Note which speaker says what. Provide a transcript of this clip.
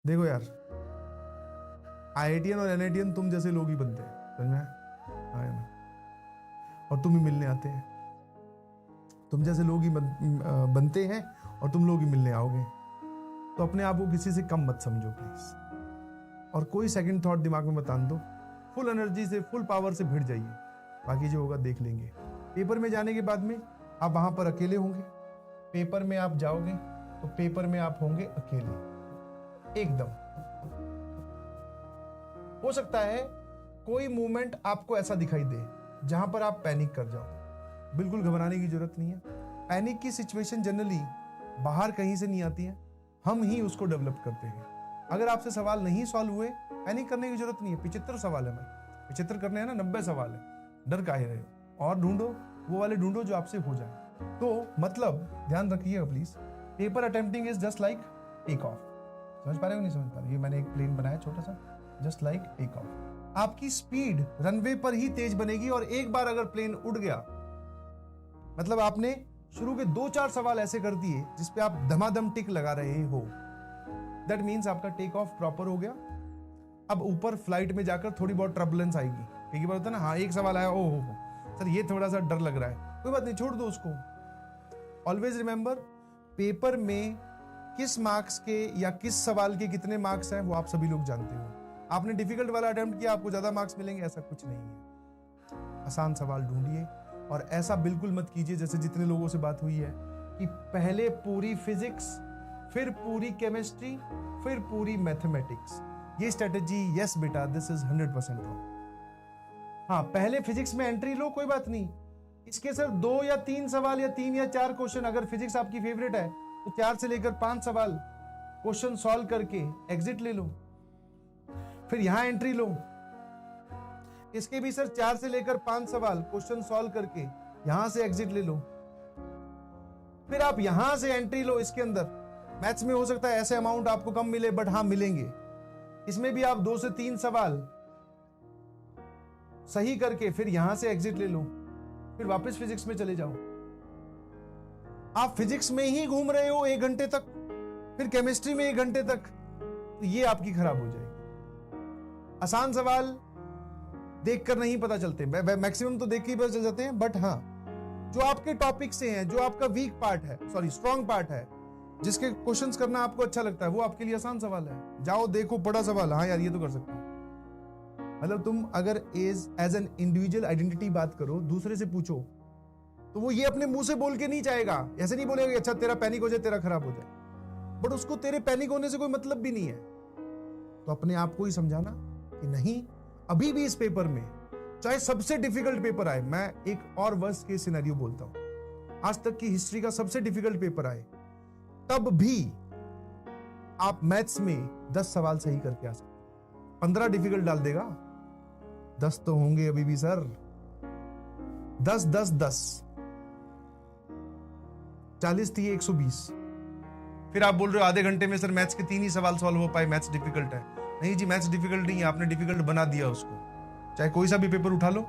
Speaker 1: देखो यार, IITian और NITian तुम जैसे लोग ही बनते हैं, समझ में आया ना? और तुम ही मिलने आते हैं, तुम जैसे लोग ही बनते हैं और तुम लोग ही मिलने आओगे। तो अपने आप को किसी से कम मत समझो प्लीज, और कोई सेकंड थॉट दिमाग में मत आने दो। फुल एनर्जी से, फुल पावर से भिड़ जाइए, बाकी जो होगा देख लेंगे। पेपर में जाने के बाद में आप वहां पर अकेले होंगे। पेपर में आप जाओगे तो पेपर में आप होंगे अकेले एकदम। हो सकता है कोई मूवमेंट आपको ऐसा दिखाई दे जहां पर आप पैनिक कर जाओ। बिल्कुल घबराने की जरूरत नहीं है। पैनिक की सिचुएशन जनरली बाहर कहीं से नहीं आती है, हम ही उसको डेवलप करते हैं। अगर आपसे सवाल नहीं सॉल्व हुए, पैनिक करने की जरूरत नहीं है। 75 सवाल है भाई, 75 करने हैं ना, 90 सवाल है, डर काहे रहे हो? और ढूंढो, वो वाले ढूंढो जो आपसे हो जाए। तो मतलब ध्यान रखिएगा please, paper attempting is just like take off. समझ पा रहे हो नहीं समझ पा रहे? ये मैंने एक प्लेन बनाया छोटा सा, जस्ट लाइक टेक ऑफ। आपकी स्पीड रनवे पर ही तेज बनेगी, और एक बार अगर प्लेन उड़ गया, मतलब आपने शुरू के 2-4 सवाल ऐसे कर दिए जिसपे आप धमाधम टिक लगा रहे हो, दैट मीन्स आपका टेक ऑफ प्रॉपर हो गया। अब ऊपर फ्लाइट में जाकर थोड़ी बहुत ट्रबुलेंस आएगी, कई बार होता है ना, हाँ एक सवाल आया, ओ हो सर ये थोड़ा सा डर लग रहा है, कोई बात नहीं, छोड़ दो उसको। ऑलवेज रिमेंबर, पेपर में किस मार्क्स के या किस सवाल के कितने मार्क्स हैं वो आप सभी लोग जानते हो। आपने डिफिकल्ट वाला अटेम्प्ट किया, आपको ज्यादा मार्क्स मिलेंगे, ऐसा कुछ नहीं है। आसान सवाल ढूंढिए, और ऐसा बिल्कुल मत कीजिए जैसे जितने लोगों से बात हुई है कि पहले पूरी फिजिक्स, फिर पूरी केमिस्ट्री, फिर पूरी मैथमेटिक्स। ये स्ट्रेटेजी, यस बेटा, दिस इज 100% रॉन्ग। हाँ, पहले फिजिक्स में एंट्री लो, कोई बात नहीं, इसके सिर्फ 2 या 3 सवाल या 3 या 4 क्वेश्चन, अगर फिजिक्स आपकी फेवरेट है तो 4 से लेकर 5 सवाल क्वेश्चन सॉल्व करके एग्जिट ले लो, फिर यहां एंट्री लो। इसके भी सर 4 से लेकर 5 सवाल क्वेश्चन सॉल्व करके यहां से एग्जिट ले लो, फिर आप यहां से एंट्री लो इसके अंदर। मैथ्स में हो सकता है ऐसे अमाउंट आपको कम मिले, बट हाँ मिलेंगे। इसमें भी आप 2 से 3 सवाल सही करके फिर यहां से एग्जिट ले लो, फिर वापस फिजिक्स में चले जाओ। आप फिजिक्स में ही घूम रहे हो 1 घंटे तक, फिर केमिस्ट्री में 1 घंटे तक, तो ये आपकी खराब हो जाएगी। आसान सवाल देखकर नहीं पता चलते, मैक्सिमम तो देख के ही पता चल जाते हैं, बट हाँ जो आपके टॉपिक से हैं, जो आपका वीक पार्ट है, सॉरी स्ट्रॉन्ग पार्ट है, जिसके क्वेश्चंस करना आपको अच्छा लगता है, वो आपके लिए आसान सवाल है। जाओ देखो, बड़ा सवाल, हाँ यार ये तो कर सकता हूं। मतलब तुम अगर एज एन इंडिविजुअल आइडेंटिटी बात करो, दूसरे से पूछो, तो वो ये अपने मुंह से बोल के नहीं चाहेगा, ऐसे नहीं बोलेगा अच्छा तेरा पैनिक हो जाए, तेरा खराब हो जाए, बट उसको तेरे पैनिक होने से कोई मतलब भी नहीं है। तो अपने आप को ही समझाना कि नहीं, अभी भी इस पेपर में चाहे सबसे डिफिकल्ट पेपर आए, मैं एक और वर्स्ट केस सिनेरियो बोलता हूं, आज तक की हिस्ट्री का सबसे डिफिकल्ट पेपर आए, तब भी आप मैथ्स में 10 सवाल सही करके आ सकते। 15 डिफिकल्ट डाल देगा, 10 तो होंगे अभी भी सर, 10 10 10 40 थी 120। फिर आप बोल रहे हो आधे घंटे में सर मैथ्स के 3 ही सवाल सॉल्व हो पाए, मैथ्स डिफिकल्ट है। नहीं जी, मैथ्स डिफिकल्ट नहीं है, आपने डिफिकल्ट बना दिया उसको। चाहे कोई सा भी पेपर उठा लो,